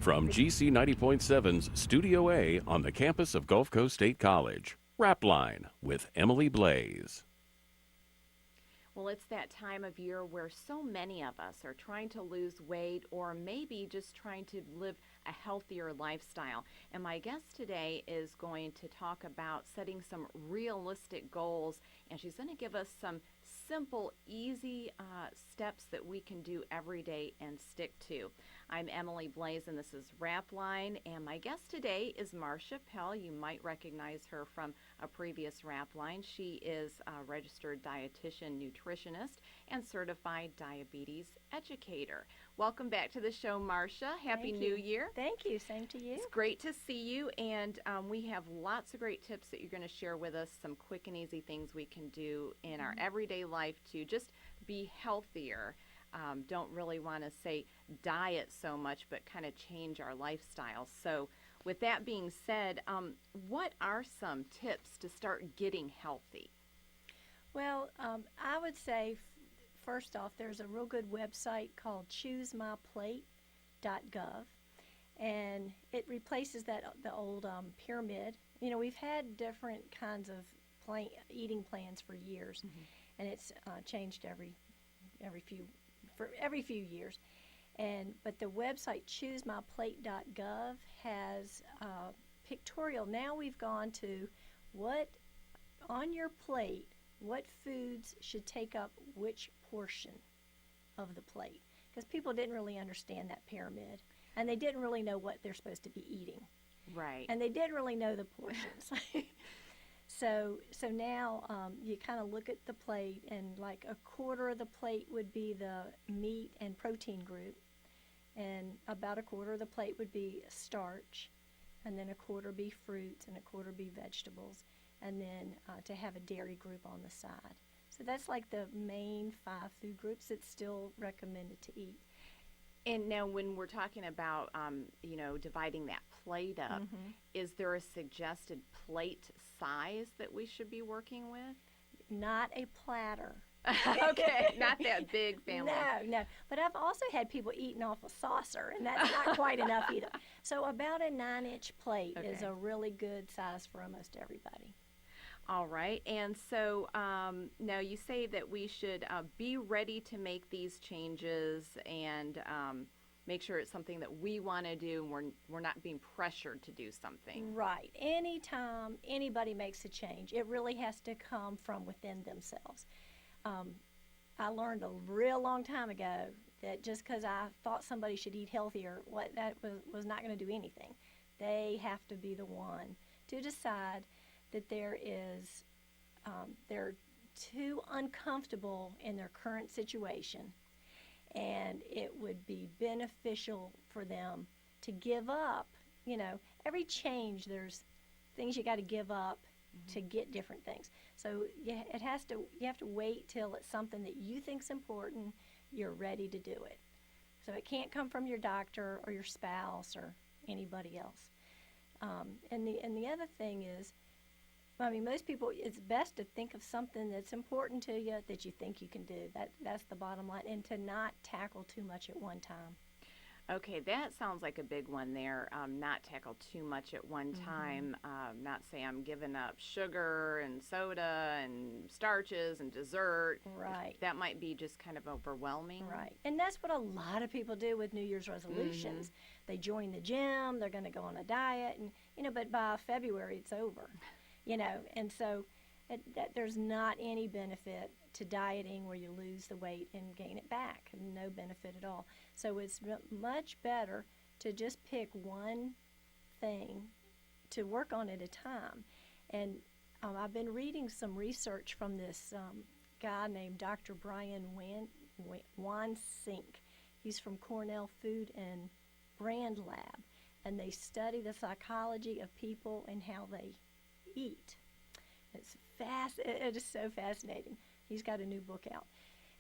From GC 90.7's Studio A on the campus of Gulf Coast State College, RAPLINE with Emily Blaze. Well, it's that time of year where so many of us are trying to lose weight or maybe just trying to live a healthier lifestyle. And my guest today is going to talk about setting some realistic goals, and she's going to give us some simple, easy steps that we can do every day and stick to. I'm Emily Blaze, and this is RAPLINE, and my guest today is Marcia Pell. You might recognize her from a previous RAPLINE. She is a registered dietitian, nutritionist, and certified diabetes educator. Welcome back to the show, Marcia. Happy New Year. Thank you. Same to you. It's great to see you, and we have lots of great tips that you're going to share with us, some quick and easy things we can do in our everyday life to just be healthier. Don't really want to say diet so much, but kind of change our lifestyle. So with that being said, what are some tips to start getting healthy? Well, I would say, first off, there's a real good website called choosemyplate.gov, and it replaces the old pyramid. You know, we've had different kinds of eating plans for years, and it's changed every few years. But the website choosemyplate.gov has pictorial. Now we've gone to what on your plate, what foods should take up which portion of the plate, because people didn't really understand that pyramid, and they didn't really know what they're supposed to be eating. Right. And they didn't really know the portions. So now you kind of look at the plate, and like a quarter of the plate would be the meat and protein group, and about a quarter of the plate would be starch, and then a quarter be fruits, and a quarter be vegetables, and then to have a dairy group on the side. So that's like the main 5 food groups that's still recommended to eat. And now when we're talking about, dividing that plate up, is there a suggested plate size that we should be working with? Not a platter. Okay, not that big family. No. But I've also had people eating off a saucer, and that's not quite enough either. So about a 9-inch plate is a really good size for almost everybody. All right. And so now you say that we should be ready to make these changes and make sure it's something that we want to do, and we're not being pressured to do something. Right. Anytime anybody makes a change, it really has to come from within themselves. I learned a real long time ago that just because I thought somebody should eat healthier, that was not going to do anything. They have to be the one to decide that they're too uncomfortable in their current situation, and it would be beneficial for them to give up. You know, every change, there's things you got to give up to get different things. So you have to wait till it's something that you think's important, you're ready to do it. So it can't come from your doctor or your spouse or anybody else. And the other thing is, I mean, most people, it's best to think of something that's important to you that you think you can do. That's the bottom line, and to not tackle too much at one time. Okay, that sounds like a big one there. Not tackle too much at one time. Not say I'm giving up sugar and soda and starches and dessert. Right. That might be just kind of overwhelming. Right. And that's what a lot of people do with New Year's resolutions. They join the gym, they're going to go on a diet, and but by February it's over. And so there's not any benefit to dieting where you lose the weight and gain it back. No benefit at all. So it's much better to just pick one thing to work on at a time. And I've been reading some research from this guy named Dr. Brian Wansink. He's from Cornell Food and Brand Lab, and they study the psychology of people and how they eat. It is so fascinating. He's got a new book out,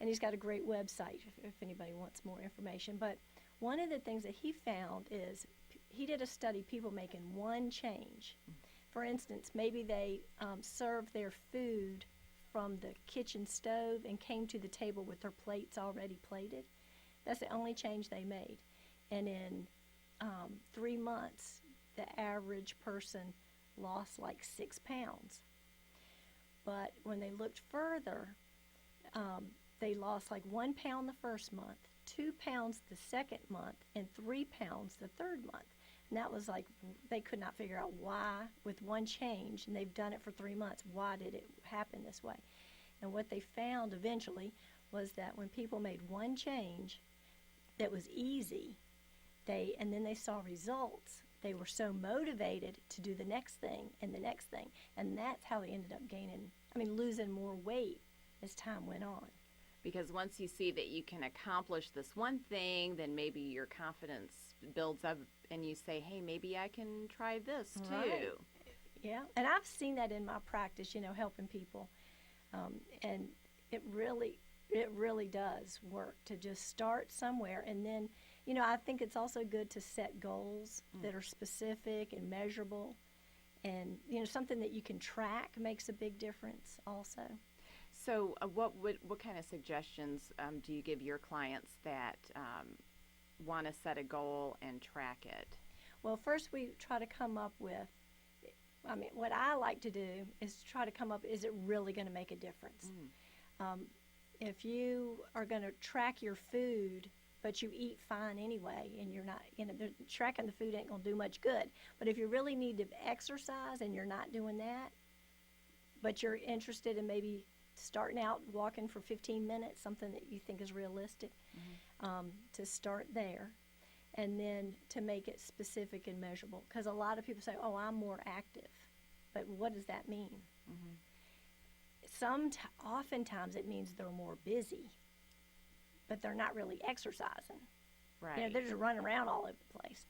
and he's got a great website if anybody wants more information. But one of the things that he found is he did a study, people making one change. For instance, maybe they served their food from the kitchen stove and came to the table with their plates already plated. That's the only change they made. And in 3 months, the average person lost like 6 pounds. But when they looked further, they lost like 1 pound the first month, 2 pounds the second month, and 3 pounds the third month. And that was like, they could not figure out why, with one change, and they've done it for 3 months, why did it happen this way? And what they found eventually was that when people made one change that was easy, and then they saw results, they were so motivated to do the next thing and the next thing. And that's how they ended up losing more weight as time went on. Because once you see that you can accomplish this one thing, then maybe your confidence builds up and you say, hey, maybe I can try this too. Right. Yeah, and I've seen that in my practice, helping people. And it really does work to just start somewhere. And then, I think it's also good to set goals that are specific and measurable. And, something that you can track makes a big difference also. So what kind of suggestions do you give your clients that want to set a goal and track it? Well, first we try to come up with, what I like to do is try to come up, is it really going to make a difference? If you are going to track your food, but you eat fine anyway, and you're not, tracking the food ain't going to do much good. But if you really need to exercise and you're not doing that, but you're interested in maybe starting out walking for 15 minutes, something that you think is realistic, to start there, and then to make it specific and measurable. Because a lot of people say, oh, I'm more active. But what does that mean? Oftentimes it means they're more busy, but they're not really exercising. Right. They're just running around all over the place.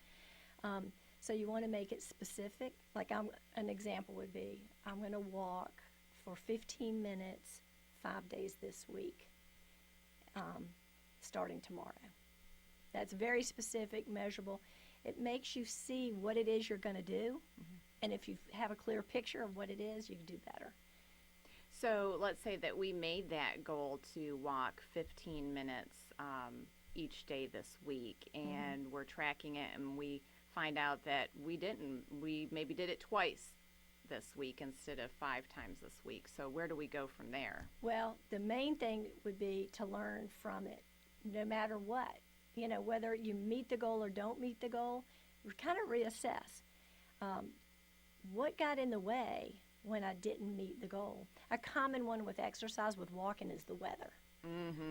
So you want to make it specific. Like an example would be, I'm going to walk for 15 minutes 5 days this week, starting tomorrow. That's very specific, measurable. It makes you see what it is you're going to do, and if you have a clear picture of what it is, you can do better. So let's say that we made that goal to walk 15 minutes each day this week, and we're tracking it, and we find out that we didn't. We maybe did it twice this week instead of 5 times this week. So where do we go from there? Well, the main thing would be to learn from it, no matter what. Whether you meet the goal or don't meet the goal, we kind of reassess. What got in the way when I didn't meet the goal? A common one with exercise, with walking, is the weather.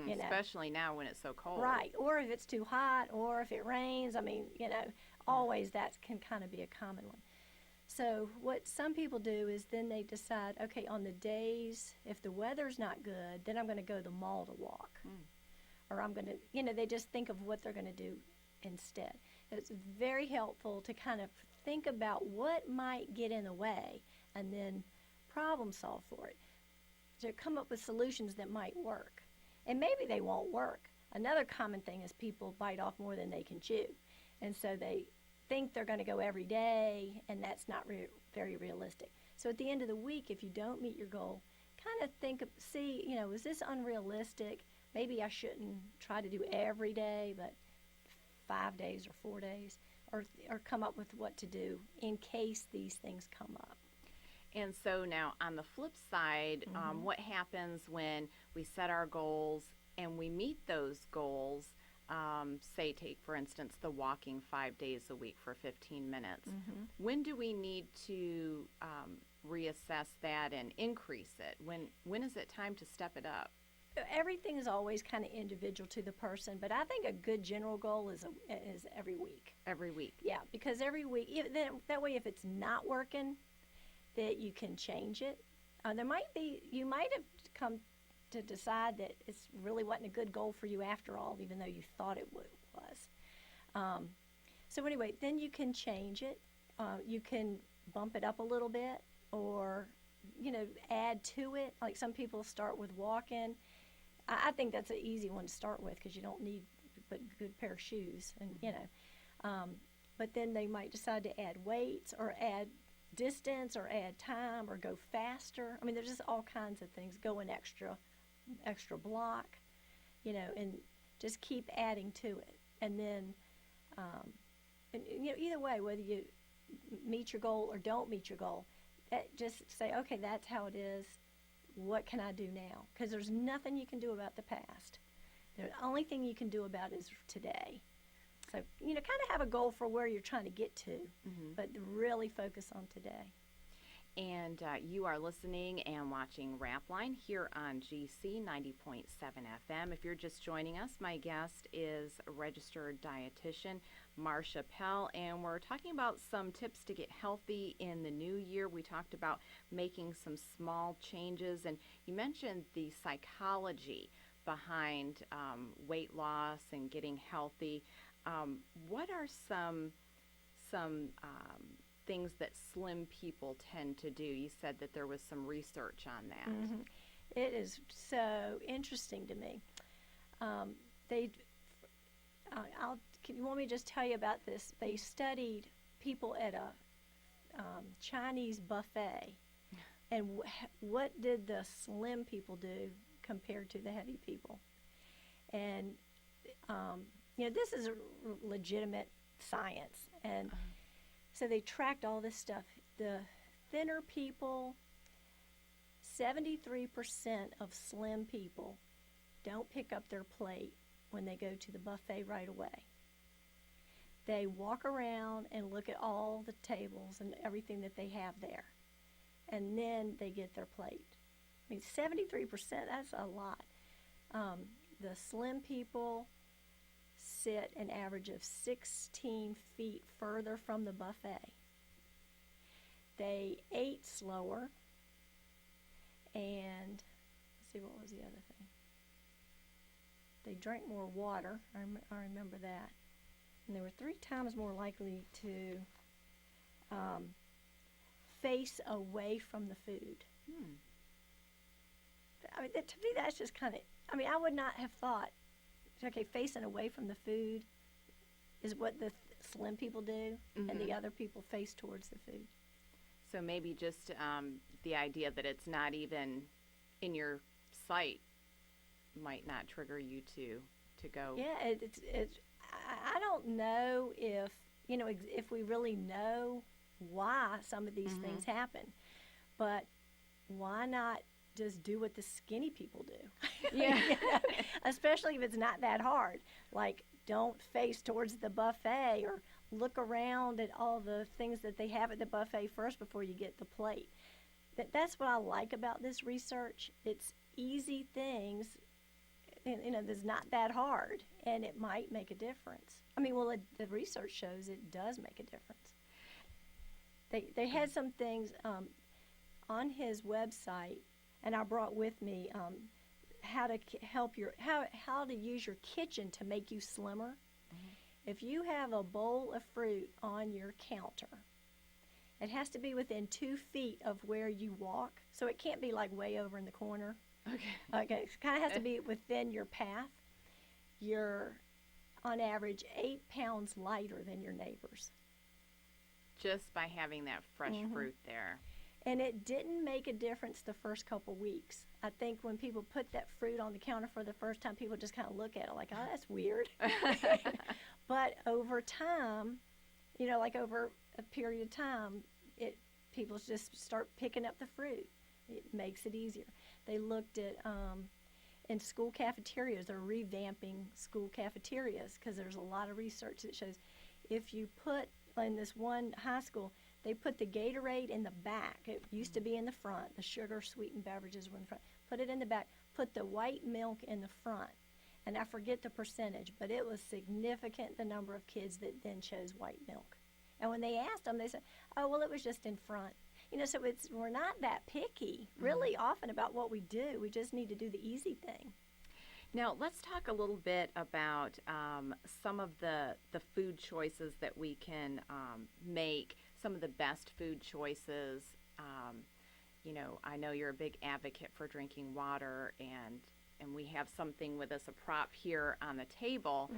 Especially now when it's so cold. Right, or if it's too hot, or if it rains. Always that can kind of be a common one. So what some people do is then they decide, okay, on the days, if the weather's not good, then I'm going to go to the mall to walk. Or I'm going to, they just think of what they're going to do instead. It's very helpful to kind of think about what might get in the way and then problem solve for it. To come up with solutions that might work. And maybe they won't work. Another common thing is people bite off more than they can chew. And so they think they're going to go every day, and that's not very realistic. So at the end of the week, if you don't meet your goal, kind of see, is this unrealistic? Maybe I shouldn't try to do every day, but 5 days or 4 days, or come up with what to do in case these things come up. And so now on the flip side, what happens when we set our goals and we meet those goals? Say, take for instance the walking 5 days a week for 15 minutes. When do we need to reassess that and increase it? When is it time to step it up? Everything is always kind of individual to the person, but I think a good general goal is every week. Every week. Yeah, because every week, that way if it's not working, that you can change it. You might have come to decide that it really wasn't a good goal for you after all, even though you thought it was. So anyway, then you can change it. You can bump it up a little bit, or add to it. Like some people start with walking. I think that's an easy one to start with because you don't need but a good pair of shoes, and but then they might decide to add weights or add distance or add time or go faster. There's just all kinds of things. Go an extra block, and just keep adding to it. And then and either way, whether you meet your goal or don't meet your goal, just say, okay, that's how it is. What can I do now? Because there's nothing you can do about the past. The only thing you can do about it is today. So, kind of have a goal for where you're trying to get to, but really focus on today. And you are listening and watching RAPLINE here on GC 90.7 FM. If you're just joining us, my guest is registered dietitian Marcia Pell, and we're talking about some tips to get healthy in the new year. We talked about making some small changes, and you mentioned the psychology behind weight loss and getting healthy. What are some things that slim people tend to do? You said that there was some research on that. It is so interesting to me. You want me to just tell you about this? They studied people at a Chinese buffet, and what did the slim people do compared to the heavy people? And this is a legitimate science, and so they tracked all this stuff. The thinner people, 73% of slim people don't pick up their plate when they go to the buffet right away. They walk around and look at all the tables and everything that they have there, and then they get their plate. I mean, 73%, that's a lot. The slim people sit an average of 16 feet further from the buffet. They ate slower, and let's see, what was the other thing? They drank more water. I remember that. And they were 3 times more likely to face away from the food. I mean, to me, that's just kind of, I would not have thought, okay, facing away from the food is what the slim people do, and the other people face towards the food. So maybe just the idea that it's not even in your sight might not trigger you to go. Yeah, I don't know if we really know why some of these things happen, but why not just do what the skinny people do? Yeah. Especially if it's not that hard. Like, don't face towards the buffet, or look around at all the things that they have at the buffet first before you get the plate. That's what I like about this research. It's easy things, that's not that hard, and it might make a difference. The research shows it does make a difference. They had some things on his website, and I brought with me how to use your kitchen to make you slimmer. If you have a bowl of fruit on your counter, it has to be within 2 feet of where you walk, so it can't be like way over in the corner. Okay, it kind of has to be within your path. You're on average 8 pounds lighter than your neighbors. Just by having that fresh fruit there. And it didn't make a difference the first couple weeks. I think when people put that fruit on the counter for the first time, people just kind of look at it like, oh, that's weird. But over time, like over a period of time, people just start picking up the fruit. It makes it easier. They looked at in school cafeterias, they're revamping school cafeterias because there's a lot of research that shows if you put, in this one high school, they put the Gatorade in the back. It used to be in the front. The sugar sweetened beverages were in the front. Put it in the back. Put the white milk in the front. And I forget the percentage, but it was significant, the number of kids that then chose white milk. And when they asked them, they said, oh, well, it was just in front. So we're not that picky really often about what we do. We just need to do the easy thing. Now, let's talk a little bit about some of the food choices that we can make, some of the best food choices. I know you're a big advocate for drinking water, and we have something with us, a prop here on the table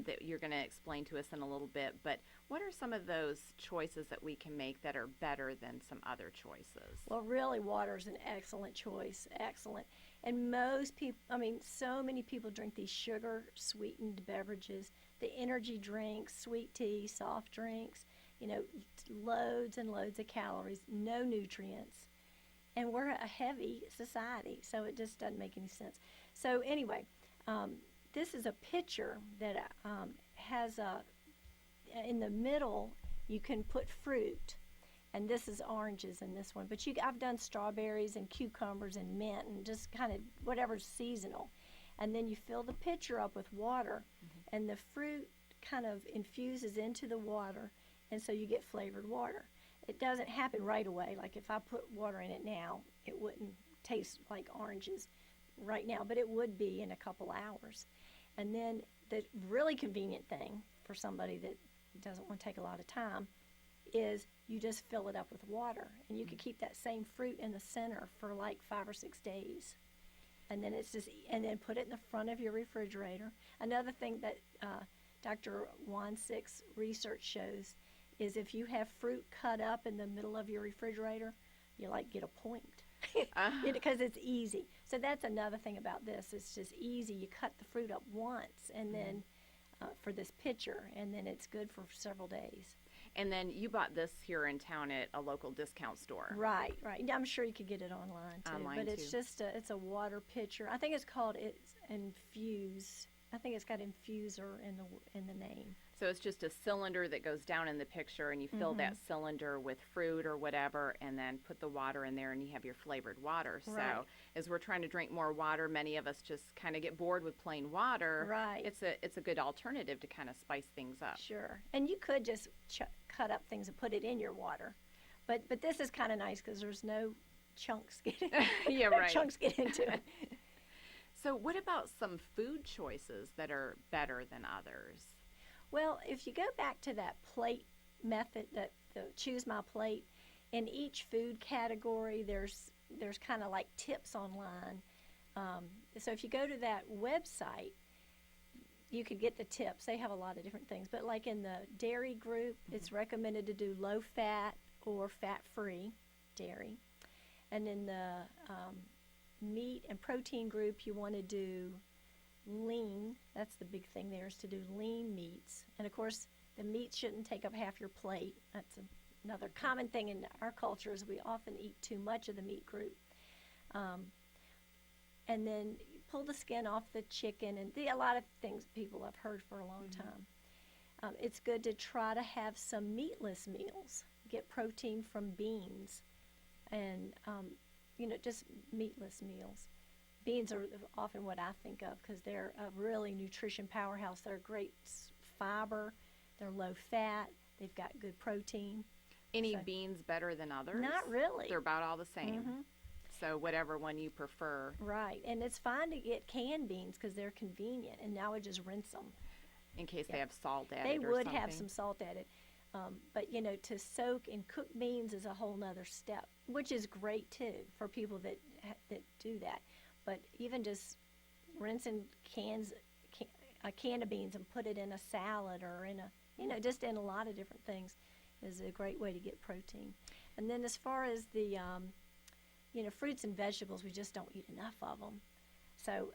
that you're going to explain to us in a little bit. But what are some of those choices that we can make that are better than some other choices? Well, really, water is an excellent choice, excellent. And most people, I mean, so many people drink these sugar-sweetened beverages, the energy drinks, sweet tea, soft drinks, loads and loads of calories, no nutrients. And we're a heavy society, so it just doesn't make any sense. So anyway, this is a picture that has in the middle, you can put fruit. And this is oranges in this one. But I've done strawberries and cucumbers and mint and just kind of whatever's seasonal. And then you fill the pitcher up with water, and the fruit kind of infuses into the water, and so you get flavored water. It doesn't happen right away. Like if I put water in it now, it wouldn't taste like oranges right now, but it would be in a couple hours. And then the really convenient thing for somebody that doesn't want to take a lot of time is you just fill it up with water, and you could keep that same fruit in the center for like 5 or 6 days, and then then put it in the front of your refrigerator. Another thing that Dr. Wansick's research shows is if you have fruit cut up in the middle of your refrigerator, you like get a point because it's easy. So that's another thing about this. It's just easy. You cut the fruit up once, and then for this pitcher, and then it's good for several days. And then you bought this here in town at a local discount store. Right. I'm sure you could get it online too. But it's just it's a water pitcher. I think it's Infuse. I think it's got infuser in the name. So it's just a cylinder that goes down in the picture, and you fill that cylinder with fruit or whatever, and then put the water in there, and you have your flavored water. Right. So as we're trying to drink more water, many of us just kind of get bored with plain water. Right. It's a good alternative to kind of spice things up. Sure. And you could just cut up things and put it in your water, but this is kind of nice because there's no chunks getting chunks get into it. So what about some food choices that are better than others? Well, if you go back to that plate method, the choose my plate, in each food category, there's kind of like tips online. So if you go to that website, you could get the tips. They have a lot of different things. But like in the dairy group, it's recommended to do low fat or fat-free dairy. And in the meat and protein group, you want to do lean. That's the big thing there, is to do lean meats. And of course, the meat shouldn't take up half your plate. That's another common thing in our culture, is we often eat too much of the meat group. And then pull the skin off the chicken, and a lot of things people have heard for a long time. It's good to try to have some meatless meals. Get protein from beans, and just meatless meals. Beans are often what I think of because they're a really nutrition powerhouse. They're great fiber, they're low fat, they've got good protein. Any beans better than others? Not really. They're about all the same. So whatever one you prefer. Right, and it's fine to get canned beans because they're convenient, and now I just rinse them. In case they have salt added They or would something. have some salt added. But, to soak and cook beans is a whole nother step, which is great, too, for people that do that. But even just rinsing a can of beans and put it in a salad or in just in a lot of different things is a great way to get protein. And then as far as the, fruits and vegetables, we just don't eat enough of them. So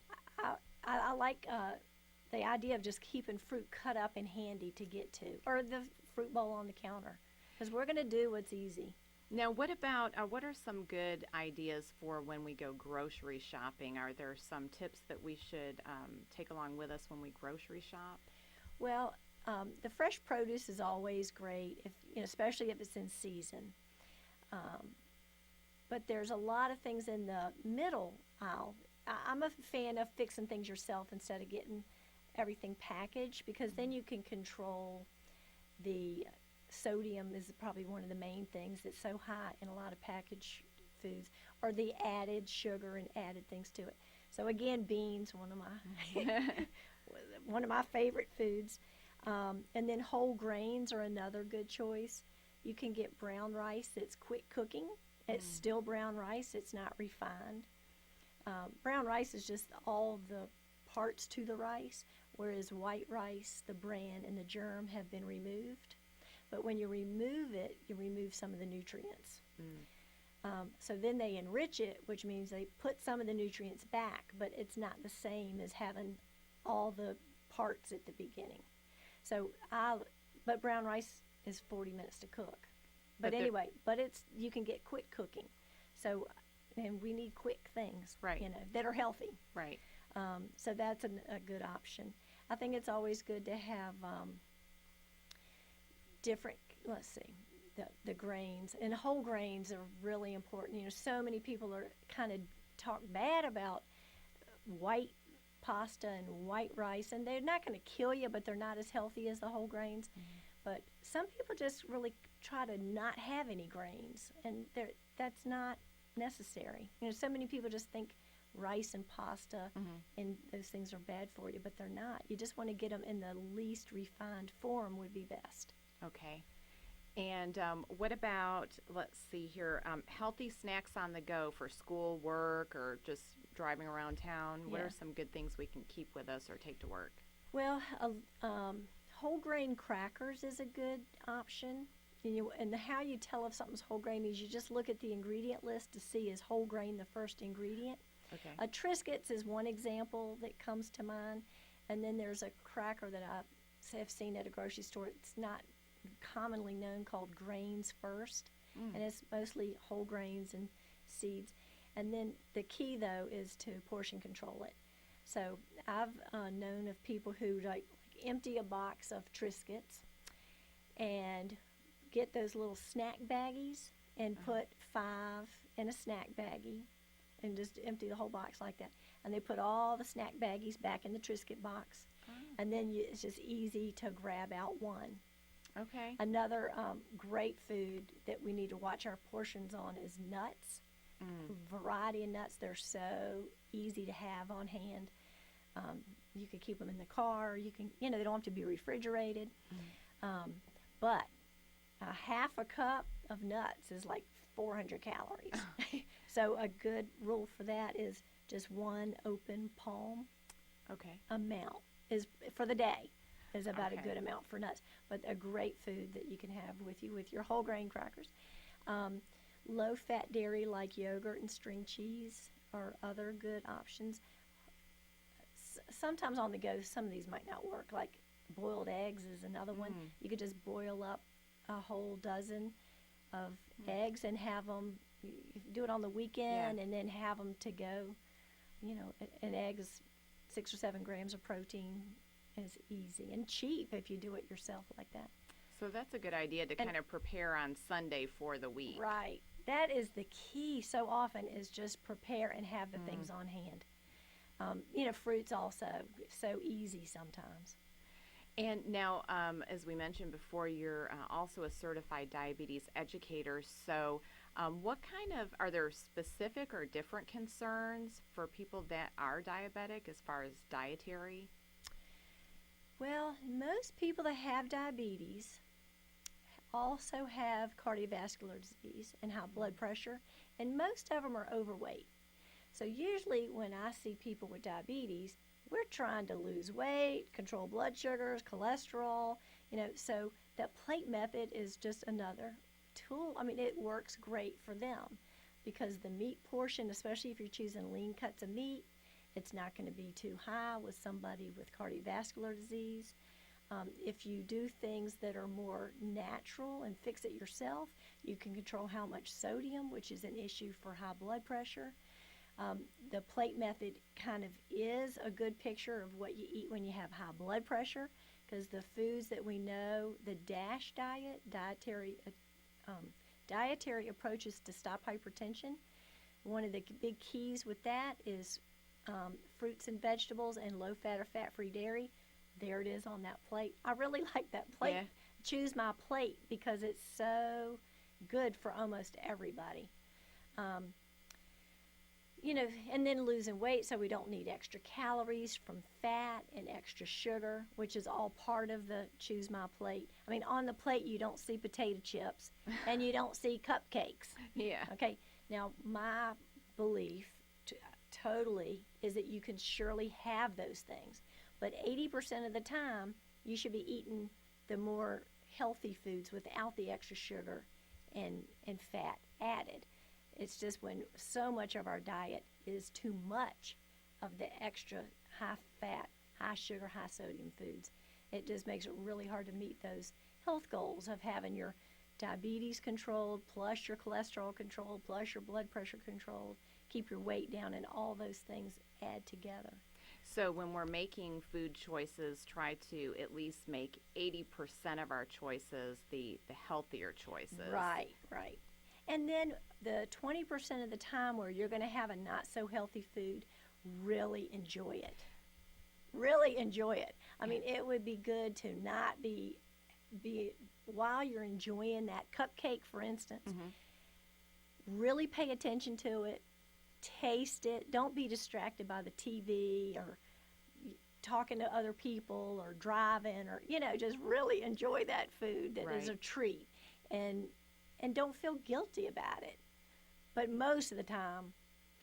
I like the idea of just keeping fruit cut up and handy to get to, or the fruit bowl on the counter, because we're going to do what's easy. Now, what are some good ideas for when we go grocery shopping? Are there some tips that we should take along with us when we grocery shop? Well, the fresh produce is always great, especially if it's in season. But there's a lot of things in the middle aisle. I'm a fan of fixing things yourself instead of getting everything packaged, because then you can control the sodium is probably one of the main things that's so high in a lot of packaged foods, or the added sugar and added things to it. So again, beans, one of my favorite foods. And then whole grains are another good choice. You can get brown rice that's quick cooking. It's still brown rice. It's not refined. Brown rice is just all the parts to the rice, whereas white rice, the bran and the germ have been removed. But when you remove it, you remove some of the nutrients. So then they enrich it, which means they put some of the nutrients back, but it's not the same as having all the parts at the beginning. So but brown rice is 40 minutes to cook. But anyway, you can get quick cooking. So, and we need quick things, Right. that are healthy. Right. So that's a good option. I think it's always good to have different, let's see, the grains. And whole grains are really important. So many people are kind of talk bad about white pasta and white rice, and they're not going to kill you, but they're not as healthy as the whole grains. Mm-hmm. But some people just really try to not have any grains, and that's not necessary. So many people just think rice and pasta and those things are bad for you, but they're not. You just want to get them in the least refined form would be best. Okay. And what about, let's see here, healthy snacks on the go for school, work, or just driving around town? What are some good things we can keep with us or take to work? Well, whole grain crackers is a good option. And how you tell if something's whole grain is you just look at the ingredient list to see is whole grain the first ingredient. Okay. Triscuits is one example that comes to mind. And then there's a cracker that I have seen at a grocery store. It's not commonly known, called Grains First. And it's mostly whole grains and seeds. And then the key, though, is to portion control it. So I've known of people who like empty a box of Triscuits and get those little snack baggies and put 5 in a snack baggie and just empty the whole box like that. And they put all the snack baggies back in the Triscuit box. And then it's just easy to grab out one. Okay. Another great food that we need to watch our portions on is nuts. Variety of nuts. They're so easy to have on hand. You can keep them in the car. You can, they don't have to be refrigerated. But a half a cup of nuts is like 400 calories. So a good rule for that is just one open palm amount is for the day is about a good amount for nuts. But a great food that you can have with you with your whole grain crackers. Low-fat dairy like yogurt and string cheese are other good options. Sometimes on the go, some of these might not work. Like boiled eggs is another one. You could just boil up a whole dozen of eggs and have them, do it on the weekend and then have them to go. An egg is 6 or 7 grams of protein. Is easy and cheap if you do it yourself like that. So that's a good idea to kind of prepare on Sunday for the week. Right. That is the key so often is just prepare and have the things on hand. Fruits also, so easy sometimes. And now, as we mentioned before, you're also a certified diabetes educator. So are there specific or different concerns for people that are diabetic as far as dietary? Well, most people that have diabetes also have cardiovascular disease and high blood pressure, and most of them are overweight. So usually when I see people with diabetes, we're trying to lose weight, control blood sugars, cholesterol, so that plate method is just another tool. I mean, it works great for them because the meat portion, especially if you're choosing lean cuts of meat, it's not going to be too high with somebody with cardiovascular disease. If you do things that are more natural and fix it yourself, you can control how much sodium, which is an issue for high blood pressure. The plate method kind of is a good picture of what you eat when you have high blood pressure, because the foods that we know, the DASH diet, dietary approaches to stop hypertension, one of the big keys with that is fruits and vegetables and low-fat or fat-free dairy. There it is on that plate. I really like that plate. Yeah. Choose my plate because it's so good for almost everybody. And then losing weight, so we don't need extra calories from fat and extra sugar, which is all part of the choose my plate. I mean, on the plate you don't see potato chips and you don't see cupcakes. Yeah. Okay. Now, my belief totally is that you can surely have those things, but 80% of the time you should be eating the more healthy foods without the extra sugar and fat added. It's just when so much of our diet is too much of the extra high fat, high sugar, high sodium foods. It just makes it really hard to meet those health goals of having your diabetes controlled, plus your cholesterol controlled, plus your blood pressure controlled, keep your weight down, and all those things add together. So when we're making food choices, try to at least make 80% of our choices the healthier choices. Right, right. And then the 20% of the time where you're going to have a not so healthy food, really enjoy it. Really enjoy it. I mean, it would be good to not be while you're enjoying that cupcake, for instance, really pay attention to it, taste it. Don't be distracted by the TV or talking to other people or driving, or just really enjoy that food that is a treat, and don't feel guilty about it. But most of the time,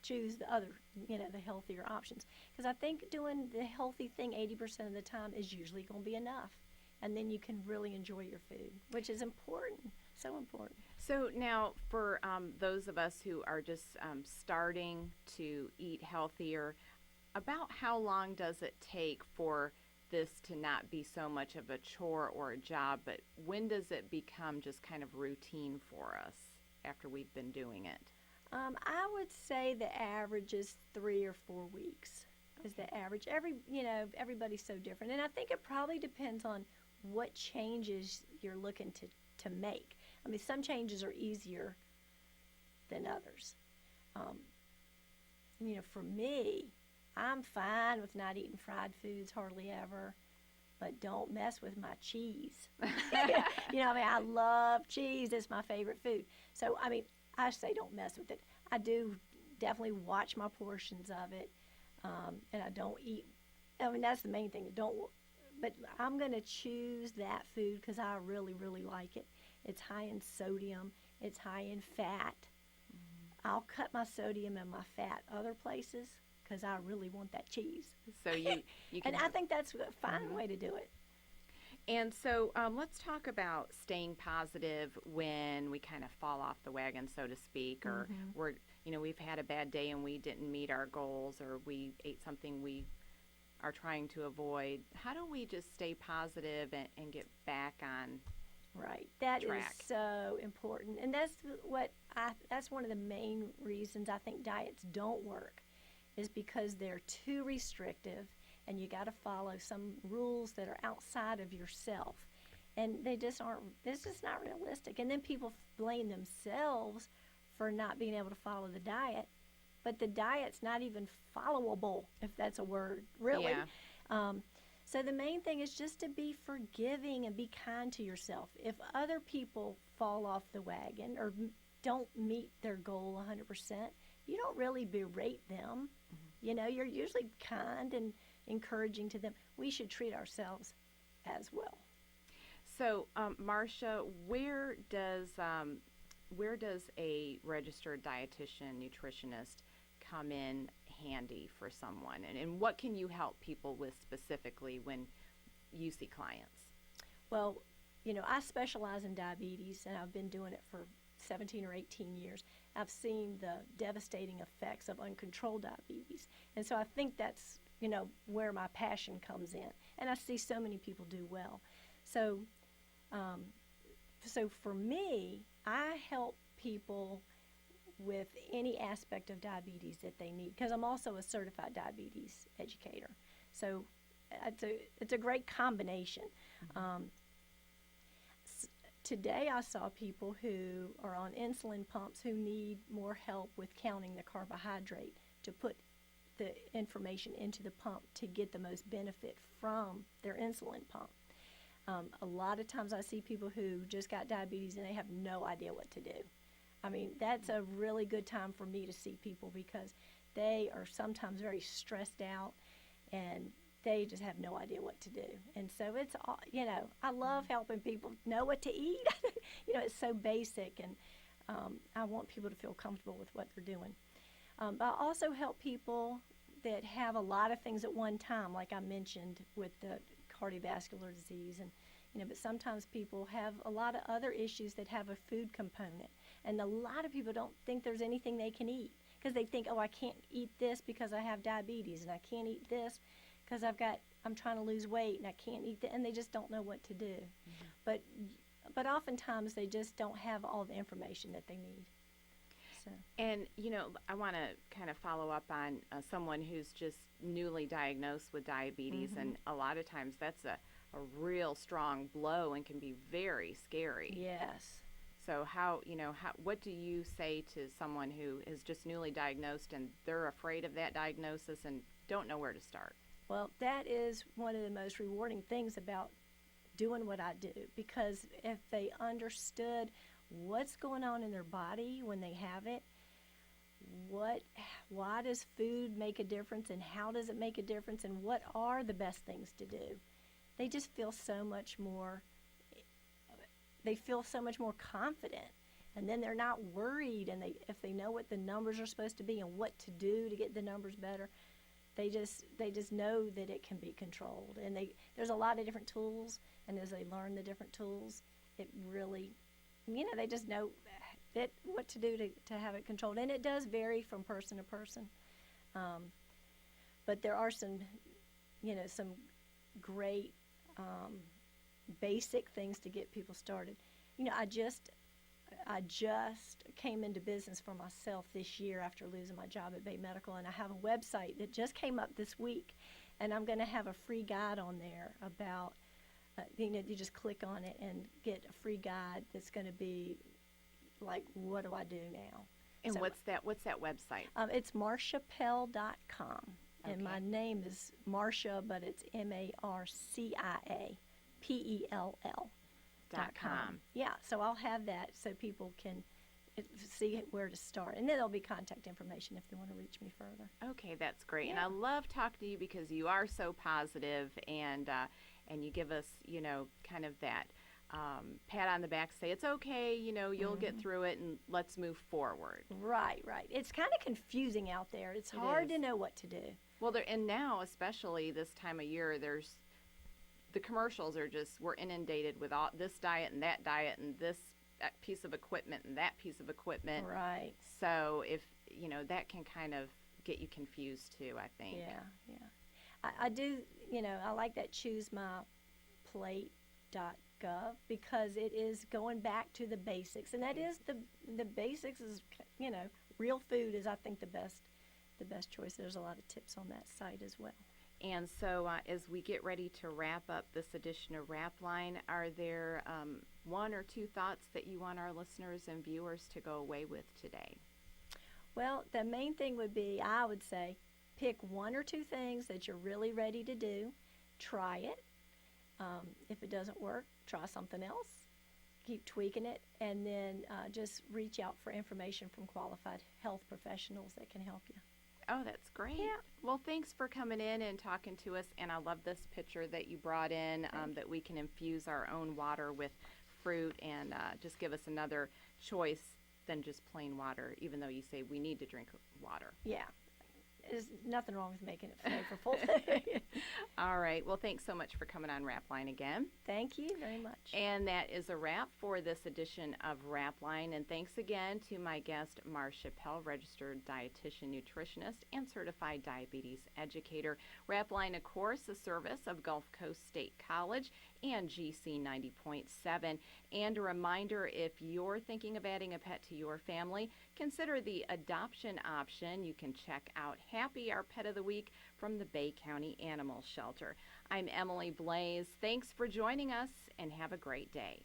choose the other, the healthier options, because I think doing the healthy thing 80% of the time is usually going to be enough, and then you can really enjoy your food, which is important, so important. So now for those of us who are just starting to eat healthier, about how long does it take for this to not be so much of a chore or a job, but when does it become just kind of routine for us after we've been doing it? I would say the average is 3 or 4 weeks is the average. Everybody's so different, and I think it probably depends on what changes you're looking to make. I mean, some changes are easier than others. For me, I'm fine with not eating fried foods hardly ever, but don't mess with my cheese. I love cheese. It's my favorite food. So, I say don't mess with it. I do definitely watch my portions of it, and I don't eat. That's the main thing. But I'm going to choose that food because I really, really like it. It's high in sodium. It's high in fat. I'll cut my sodium and my fat other places because I really want that cheese. So you can. And I think that's a fine way to do it. And so let's talk about staying positive when we kind of fall off the wagon, so to speak, or we've had a bad day and we didn't meet our goals, or we ate something we are trying to avoid. How do we just stay positive and get back on That track? Is so important, and that's one of the main reasons I think diets don't work, is because they're too restrictive, and you got to follow some rules that are outside of yourself, and they just aren't. It's just not realistic. And then people blame themselves for not being able to follow the diet, but the diet's not even followable, if that's a word, really. Yeah. So the main thing is just to be forgiving and be kind to yourself. If other people fall off the wagon or don't meet their goal 100%, you don't really berate them. You're usually kind and encouraging to them. We should treat ourselves as well. So, Marcia, where does a registered dietitian, nutritionist come in handy for someone? And what can you help people with specifically when you see clients? Well, I specialize in diabetes, and I've been doing it for 17 or 18 years. I've seen the devastating effects of uncontrolled diabetes. And so I think that's, where my passion comes in. And I see so many people do well. So for me, I help people with any aspect of diabetes that they need, because I'm also a certified diabetes educator. So it's a great combination. Today I saw people who are on insulin pumps who need more help with counting the carbohydrate to put the information into the pump to get the most benefit from their insulin pump. A lot of times I see people who just got diabetes and they have no idea what to do. That's a really good time for me to see people, because they are sometimes very stressed out and they just have no idea what to do. And so it's, I love helping people know what to eat. It's so basic, and I want people to feel comfortable with what they're doing. But I also help people that have a lot of things at one time, like I mentioned with the cardiovascular disease and, But sometimes people have a lot of other issues that have a food component. And a lot of people don't think there's anything they can eat because they think, oh, I can't eat this because I have diabetes, and I can't eat this because I'm trying to lose weight, and I can't eat that, and they just don't know what to do. But oftentimes they just don't have all the information that they need. So. And, I want to kind of follow up on someone who's just newly diagnosed with diabetes, and a lot of times that's a real strong blow and can be very scary. Yes. So what do you say to someone who is just newly diagnosed and they're afraid of that diagnosis and don't know where to start? Well, that is one of the most rewarding things about doing what I do, because if they understood what's going on in their body when they have it, why does food make a difference, and how does it make a difference, and what are the best things to do, they just feel so much more confident, and then they're not worried, and if they know what the numbers are supposed to be and what to do to get the numbers better, they just know that it can be controlled. And there's a lot of different tools, and as they learn the different tools, it really, they just know what to do to have it controlled. And it does vary from person to person, but there are some great basic things to get people started. I just came into business for myself this year after losing my job at Bay Medical, and I have a website that just came up this week, and I'm going to have a free guide on there about, you just click on it and get a free guide that's going to be like, what do I do now? And so, what's that website? It's marciapell.com, and my name is Marcia, but it's MarciaPell.com. Yeah, so I'll have that so people can see where to start. And then there'll be contact information if they want to reach me further. Okay, that's great. Yeah. And I love talking to you because you are so positive, and you give us, kind of that pat on the back, say it's okay, you'll get through it, and let's move forward. Right. It's kind of confusing out there. It's hard to know what to do. Well, and now, especially this time of year, the commercials we're inundated with all this diet and that diet and this piece of equipment and that piece of equipment. Right. So if, that can kind of get you confused too, I think. Yeah. I do, I like that choosemyplate.gov because it is going back to the basics. And that is the basics is, real food is, I think, the best choice. There's a lot of tips on that site as well. And so as we get ready to wrap up this edition of RAPLINE, are there one or two thoughts that you want our listeners and viewers to go away with today? Well, the main thing would be, I would say, pick one or two things that you're really ready to do. Try it. If it doesn't work, try something else. Keep tweaking it, and then just reach out for information from qualified health professionals that can help you. Oh, that's great. Yeah. Well, thanks for coming in and talking to us. And I love this picture that you brought in, that we can infuse our own water with fruit and just give us another choice than just plain water, even though you say we need to drink water. Yeah. There's nothing wrong with making it flavorful. All right. Well, thanks so much for coming on RAPLINE again. Thank you very much. And that is a wrap for this edition of RAPLINE. And thanks again to my guest, Marcia Pell, registered dietitian, nutritionist, and certified diabetes educator. RAPLINE, of course, a service of Gulf Coast State College and GC 90.7. And a reminder, if you're thinking of adding a pet to your family, consider the adoption option. You can check out Happy, our pet of the week, from the Bay County Animal Shelter. I'm Emily Blaze. Thanks for joining us, and have a great day.